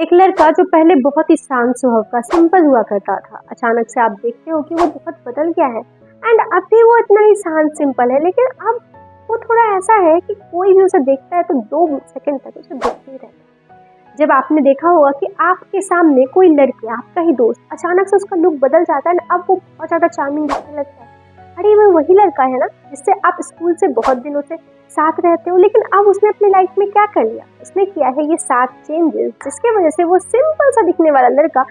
एक लड़का जो पहले बहुत ही शांत स्वभाव का सिंपल हुआ करता था, अचानक से आप देखते हो कि वो बहुत बदल गया है। एंड अभी वो इतना ही शांत सिंपल है, लेकिन अब वो थोड़ा ऐसा है कि कोई भी उसे देखता है तो 2 सेकंड तक उसे देखते ही रहता है। जब आपने देखा होगा कि आपके सामने कोई लड़की, आपका ही दोस्त, अचानक से उसका लुक बदल जाता है ना, अब वो बहुत ज्यादा चार्मिंग दिखने लगता है। अरे वो वही लड़का है ना जिससे आप स्कूल से बहुत दिनों से साथ रहते हो, लेकिन अब उसने अपनी लाइफ में क्या कर लिया, उसने किया है ये 7 चेंजेस जिसके वजह से वो सिंपल सा दिखने वाला लड़का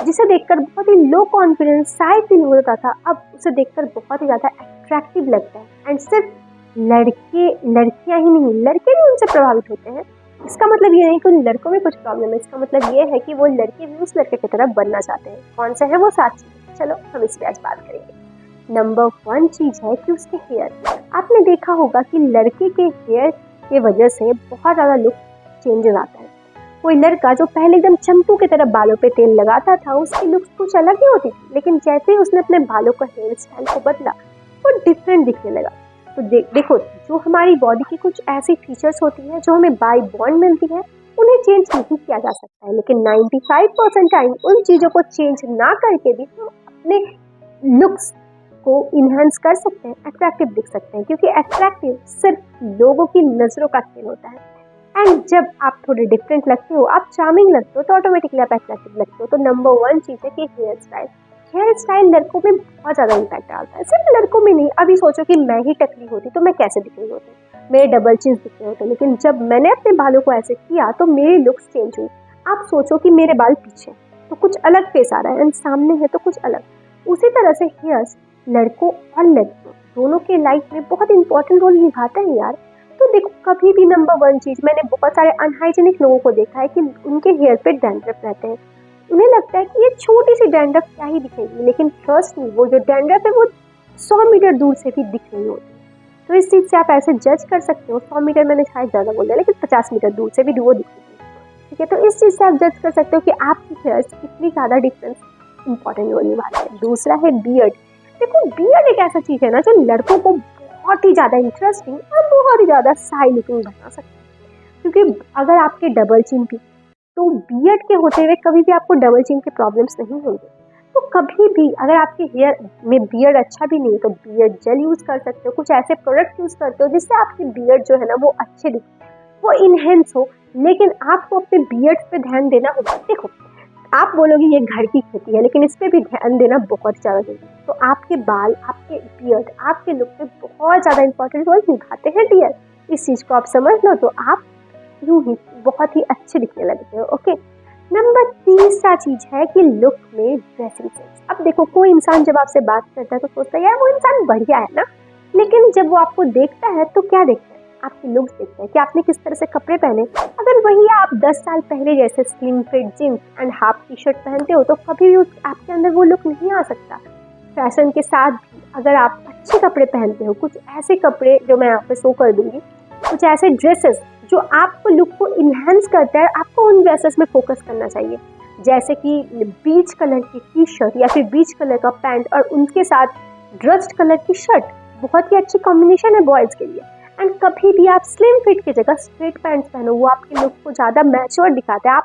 जिसे देखकर बहुत ही लो कॉन्फिडेंस शायद फील होता था, अब उसे देखकर बहुत ही ज्यादा अट्रैक्टिव लगता है। एंड सिर्फ लड़के लड़कियां ही नहीं, लड़के भी उनसे प्रभावित होते हैं। इसका मतलब ये नहीं कि उन लड़कों में कुछ प्रॉब्लम है, इसका मतलब ये है कि वो लड़के भी उस लड़के की तरफ बनना चाहते हैं। कौन सा है वो 7 चीज, चलो हम इस पे आज बात करेंगे। नंबर 1 चीज है कि उसके हेयर। आपने देखा होगा कि लड़के के हेयर के वजह से बहुत ज्यादा लुक चेंजेस आता है। कोई लड़का जो पहले एकदम चंपू की तरह बालों पे तेल लगाता था, उसकी लुक्स कुछ अलग ही होती थी, लेकिन जैसे ही उसने अपने बालों का हेयर स्टाइल को बदला वो डिफरेंट दिखने लगा। तो देखो, जो हमारी बॉडी की कुछ ऐसी फीचर्स होती है जो हमें बाय बॉर्न मिलती है, उन्हें चेंज नहीं किया जा सकता है, लेकिन 95% टाइम उन चीजों को चेंज ना करके भी हम अपने लुक्स को इन्हांस कर सकते हैं, अट्रैक्टिव दिख सकते हैं, क्योंकि अट्रैक्टिव सिर्फ लोगों की नजरों का खेल होता है। एंड जब आप थोड़े डिफरेंट लगते हो, आप चार्मिंग लगते हो, तो ऑटोमेटिकली आप अट्रैक्टिव लगते हो। तो नंबर 1 चीज है कि हेयर स्टाइल। हेयर स्टाइल लड़कों में बहुत ज्यादा इम्पैक्ट डालता है, सिर्फ लड़कों में नहीं। अभी सोचो कि मैं ही टकली होती तो मैं कैसे दिख रही होती, मेरे डबल चिन्स दिख रहे होते, लेकिन जब मैंने अपने बालों को ऐसे किया तो मेरी लुक्स चेंज हुई। आप सोचो कि मेरे बाल पीछे तो कुछ अलग फेस आ रहा है एंड सामने है तो कुछ अलग। उसी तरह से हेयर्स लड़कों और लड़कियों दोनों के लाइफ में बहुत इंपॉर्टेंट रोल निभाता है यार। तो देखो, कभी भी नंबर 1 चीज, मैंने बहुत सारे अनहाइजीनिक लोगों को देखा है कि उनके हेयर पे डैंड्रफ रहते हैं। उन्हें लगता है कि ये छोटी सी डैंड्रफ क्या ही दिखेगी, लेकिन ट्रस्ट मी, वो जो डैंड्रफ है वो 100 मीटर दूर से भी दिख रही होती है। तो इस चीज से आप ऐसे जज कर सकते हो। 100 मीटर मैंने शायद ज्यादा बोल दिया, लेकिन 50 मीटर दूर से भी वो दिखेगी। ठीक है, तो इस चीज से आप जज कर सकते हो कि आपकी हेयर्स कितनी ज्यादा डिफरेंस इंपॉर्टेंट रोल निभाते हैं। दूसरा है बियर्ड। देखो, बियर्ड एक ऐसा चीज है ना जो लड़कों को बहुत ही ज्यादा इंटरेस्टिंग और बहुत ही ज्यादा साई लुकिंग बना सकता है। क्योंकि अगर आपके डबल चिन भी, तो बियर्ड के होते हुए कभी भी आपको डबल चिन के प्रॉब्लम्स नहीं होंगे। तो कभी भी अगर आपके हेयर में बियर्ड अच्छा भी नहीं है तो बियर्ड जेल यूज कर सकते हो, कुछ ऐसे प्रोडक्ट यूज करते हो जिससे आपकी बियर्ड जो है ना वो अच्छे दिखे, वो इनहेंस हो। लेकिन आपको अपने बियर्ड पे ध्यान देना होगा। देखो, आप बोलोगे ये घर की खेती है, लेकिन इस पे भी ध्यान देना बहुत ज्यादा जरूरी है। तो आपके बाल, आपके बियर्ड, आपके लुक पे बहुत ज्यादा इंपॉर्टेंट रोल निभाते हैं डियर। इस चीज को आप समझ लो तो आप यूं ही बहुत ही अच्छे दिखने लगते हो। ओके, नंबर 3 चीज है कि लुक में ड्रेसिंग सेंस। अब देखो, कोई इंसान जब आपसे बात करता है तो सोचता है यार वो इंसान बढ़िया है ना, लेकिन जब वो आपको देखता है तो क्या देखता है, आपकी लुक्स देखता है कि आपने किस तरह से कपड़े पहने। अगर वही आप 10 साल पहले जैसे slim fit jeans and half T shirt पहनते हो तो कभी भी आपके अंदर वो लुक नहीं आ सकता। फैशन के साथ भी अगर आप अच्छे कपड़े पहनते हो, कुछ ऐसे कपड़े जो मैं यहाँ पे शो कर दूंगी, कुछ ऐसे ड्रेसेस जो आपको लुक को इन्हेंस करता है, आपको उन ड्रेसेस में फोकस करना चाहिए। जैसे कि बीच कलर की टी शर्ट या फिर बीच कलर का पैंट और उनके साथ ड्रस्ट कलर की शर्ट, बहुत ही अच्छी कॉम्बिनेशन है बॉयज के लिए। एंड कभी भी आप स्लिम फिट की जगह स्ट्रेट पैंट्स पहनो, वो आपके लुक को ज्यादा मैच्योर दिखाता है,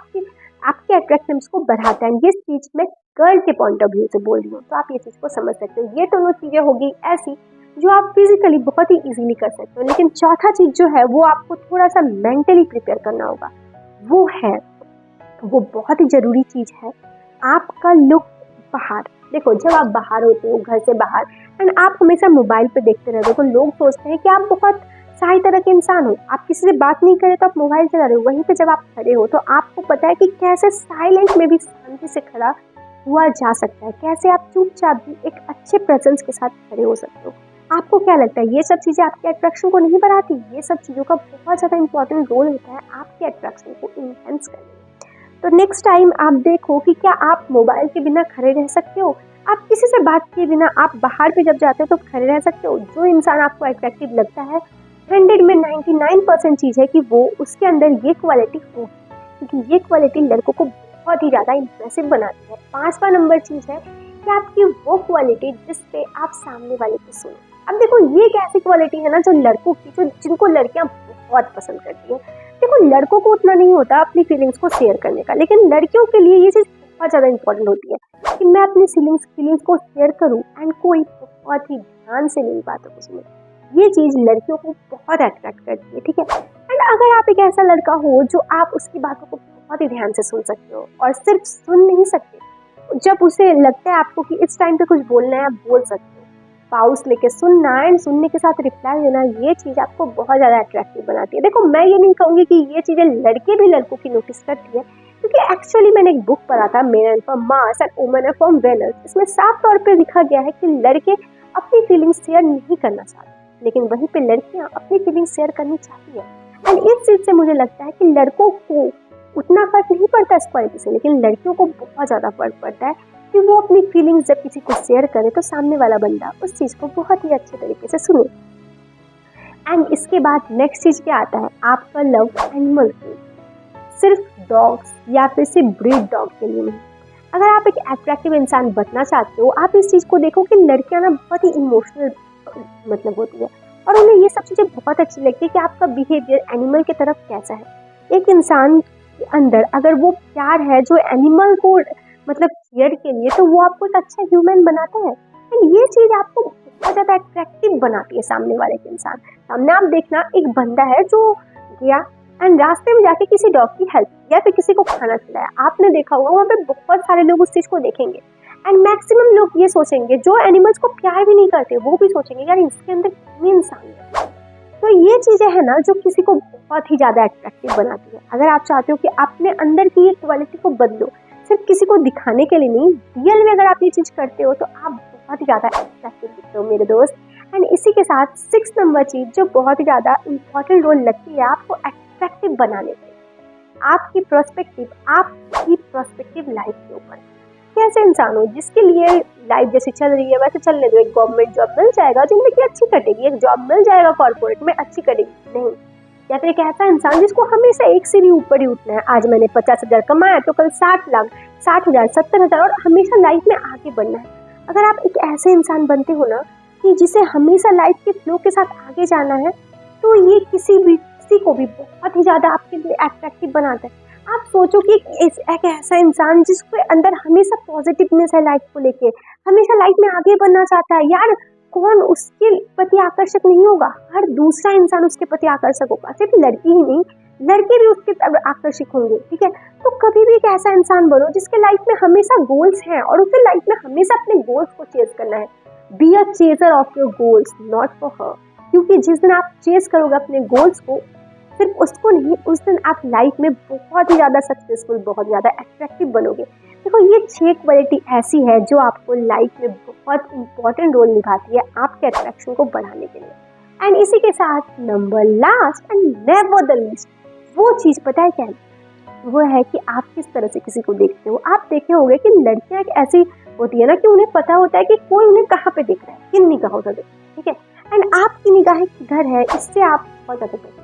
आपके अट्रैक्टिवनेस को बढ़ाता है। ये चीज मैं गर्ल के पॉइंट ऑफ व्यू से बोल रही हूँ, तो आप ये चीज को समझ सकते हो। ये दोनों चीजें होगी ऐसी जो आप फिजिकली बहुत ही इजीली कर सकते हो। लेकिन चौथा चीज जो है वो आपको थोड़ा सा मेंटली प्रिपेयर करना होगा, वो बहुत ही जरूरी चीज है, आपका लुक बाहर। देखो, जब आप बाहर होते हो, घर से बाहर, एंड आप हमेशा मोबाइल पे देखते रहते हो तो लोग सोचते हैं कि आप बहुत सही तरह के इंसान हो, आप किसी से बात नहीं करे तो आप मोबाइल चला रहे हो। वहीं पे जब आप खड़े हो तो आपको पता है कि कैसे साइलेंट में भी शांति से खड़ा हुआ जा सकता है, कैसे आप चुपचाप भी एक अच्छे प्रेजेंस के साथ खड़े हो सकते हो। आपको क्या लगता है, ये सब चीजें आपके अट्रैक्शन को नहीं बढ़ाती? ये सब चीजों का बहुत ज्यादा इंपॉर्टेंट रोल होता है आपके अट्रैक्शन को इनहेंस करने में। तो नेक्स्ट टाइम आप देखो कि क्या आप मोबाइल के बिना खड़े रह सकते हो, आप किसी से बात किए बिना आप बाहर पे जब जाते हो तो खड़े रह सकते हो। जो इंसान आपको अट्रैक्टिव लगता है, 100 में 99% चीज है कि वो उसके अंदर ये क्वालिटी हो, क्योंकि ये क्वालिटी लड़कों को बहुत ही ज्यादा इंप्रेसिव बनाती है। 5वां नंबर चीज है कि आपकी वो क्वालिटी जिसपे आप सामने वाले की सुनो। अब देखो, ये एक ऐसी क्वालिटी है ना जो लड़कों की, जो जिनको लड़कियां बहुत पसंद करती है। देखो लड़कों को उतना नहीं होता अपनी फीलिंग्स को शेयर करने का, लेकिन लड़कियों के लिए ये चीज़ बहुत ज़्यादा इंपॉर्टेंट होती है कि मैं अपनी फीलिंग्स को शेयर करूँ एंड कोई बहुत ही ध्यान से मेरी बातों को सुने। ये चीज़ लड़कियों को बहुत अट्रैक्ट करती है, ठीक है। एंड अगर आप एक ऐसा लड़का हो जो आप उसकी बातों को बहुत ही ध्यान से सुन सकते हो, और सिर्फ सुन नहीं सकते, जब उसे लगता है आपको कि इस टाइम पे कुछ बोलना है, आप बोल सकते हो। पाउस लेके सुनना एंड सुनने के साथ रिप्लाई देना, ये चीज़ आपको बहुत ज़्यादा अट्रैक्टिव बनाती है। देखो मैं ये नहीं कहूँगी कि ये चीज़ें लड़के भी लड़कों की नोटिस करती है, क्योंकि एक्चुअली मैंने एक बुक पढ़ा था, men are from Mars and women are from Venus. इसमें साफ तौर पे लिखा गया है कि लड़के अपनी फीलिंग्स शेयर नहीं करना चाहते, लेकिन वहीं पे लड़कियां अपनी फीलिंग्स शेयर करनी चाहती है। एंड इस चीज़ से मुझे लगता है कि लड़कों को उतना फर्क नहीं पड़ता इस क्वालिटी से, लेकिन लड़कियों को बहुत ज़्यादा फर्क पड़ता है कि वो अपनी फीलिंग्स जब किसी को शेयर करे तो सामने वाला बंदा उस चीज़ को बहुत ही अच्छे तरीके से सुने। एंड इसके बाद नेक्स्ट चीज़ क्या आता है, आपका लव एनिमल के, सिर्फ डॉग्स या फिर सिर्फ ब्रीड डॉग के लिए नहीं। अगर आप एक अट्रैक्टिव इंसान बनना चाहते हो, आप इस चीज़ को देखो कि लड़कियां ना बहुत ही इमोशनल मतलब होती है, और उन्हें ये सब चीज़ें बहुत अच्छी लगती है कि आपका बिहेवियर एनिमल की तरफ कैसा है। एक इंसान के अंदर अगर वो प्यार है जो एनिमल को मतलब केयर के लिए, तो वो आपको एक अच्छा ह्यूमन बनाता है। एंड ये चीज़ आपको बहुत ज़्यादा अट्रैक्टिव बनाती है सामने वाले के इंसान। सामने आप देखना, एक बंदा है जो गया एंड रास्ते में जाके किसी डॉग की हेल्प या फिर किसी को खाना खिलाया, आपने देखा होगा वहाँ पे बहुत सारे लोग उस चीज़ को देखेंगे। एंड मैक्सिमम लोग ये सोचेंगे, जो एनिमल्स को प्यार भी नहीं करते वो भी सोचेंगे यार इसके अंदर कितनी इंसान है। तो ये चीज़ें हैं ना जो किसी को बहुत ही ज़्यादा अट्रैक्टिव बनाती है। अगर आप चाहते हो कि अपने अंदर की ये क्वालिटी को बदलो, सिर्फ किसी को दिखाने के लिए नहीं, रियल में अगर आप ये चीज़ करते हो तो आप बहुत ही ज़्यादा अट्रैक्टिव दिखते हो मेरे दोस्त। एंड इसी के साथ 6 नंबर चीज़ जो बहुत ही ज़्यादा इंपॉर्टेंट रोल लगती है आपको अट्रैक्टिव बनाने में, आपकी प्रोस्पेक्टिव लाइफ के ऊपर। कैसे इंसान हो जिसके लिए लाइफ जैसी चल रही है वैसे चलने दो, एक गवर्नमेंट जॉब मिल जाएगा जिंदगी अच्छी कटेगी, एक जॉब मिल जाएगा कॉर्पोरेट में अच्छी कटेगी, नहीं। या फिर एक ऐसा इंसान जिसको हमेशा एक सीढ़ी ऊपर ही उठना है, आज मैंने 50,000 कमाया तो कल 60 लाख, 60,000, 70,000, और हमेशा लाइफ में आगे बढ़ना है। अगर आप एक ऐसे इंसान बनते हो ना कि जिसे हमेशा लाइफ के फ्लो के साथ आगे जाना है, तो ये किसी को भी बहुत ही ज़्यादा आपके लिए अट्रैक्टिव बनाता है। आप सोचो कि एक ऐसा इंसान जिसके अंदर हमेशा पॉजिटिवनेस है, लाइफ को लेके हमेशा लाइफ में आगे बढ़ना चाहता है, यार कौन उसके प्रति आकर्षक नहीं होगा, हर दूसरा इंसान उसके प्रति आकर्षक होगा। सिर्फ लड़की ही नहीं, लड़के भी उसके आकर्षित होंगे, ठीक है। तो कभी भी एक ऐसा इंसान बनो जिसके लाइफ में हमेशा गोल्स हैं और उसे लाइफ में हमेशा अपने गोल्स को चेज करना है। Be a chaser of your goals, not for her. क्योंकि जिस दिन आप चेज करोगे अपने गोल्स को, सिर्फ उसको नहीं, उस दिन आप लाइफ में बहुत ही ज़्यादा सक्सेसफुल, बहुत ज़्यादा अट्रैक्टिव बनोगे। देखो ये 6 क्वालिटी ऐसी है जो आपको लाइफ में बहुत इंपॉर्टेंट रोल निभाती है आपके अट्रैक्शन को बढ़ाने के लिए। एंड इसी के साथ number last and never the least, वो चीज़ पता है क्या है, वो है कि आप किस तरह से किसी को देखते हो। आप देखे होंगे कि लड़कियां एक ऐसी होती है ना कि उन्हें पता होता है कि कोई उन्हें कहाँ पे देख रहा है, किन निगाहों से देख रहा है, ठीक है। एंड आपकी निगाहें किधर है, इससे आप बहुत ज़्यादा,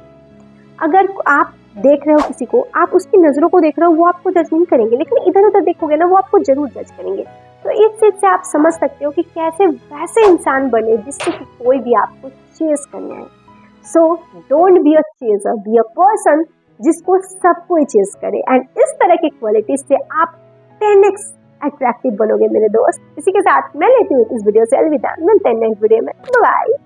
अगर आप देख रहे हो किसी को, आप उसकी नज़रों को देख रहे हो, वो आपको जज नहीं करेंगे, लेकिन इधर उधर देखोगे ना वो आपको जरूर जज करेंगे। तो इस चीज़ से आप समझ सकते हो कि कैसे वैसे इंसान बने जिससे कि कोई भी आपको चेज करना है। So don't be a chaser, be a person जिसको सब कोई चेज करे। एंड इस तरह की क्वालिटीज से आप 10x अट्रैक्टिव बनोगे मेरे दोस्त। इसी के साथ मैं लेती हूँ इस वीडियो से अलविदा, मिलते हैं नेक्स्ट वीडियो में, बाय।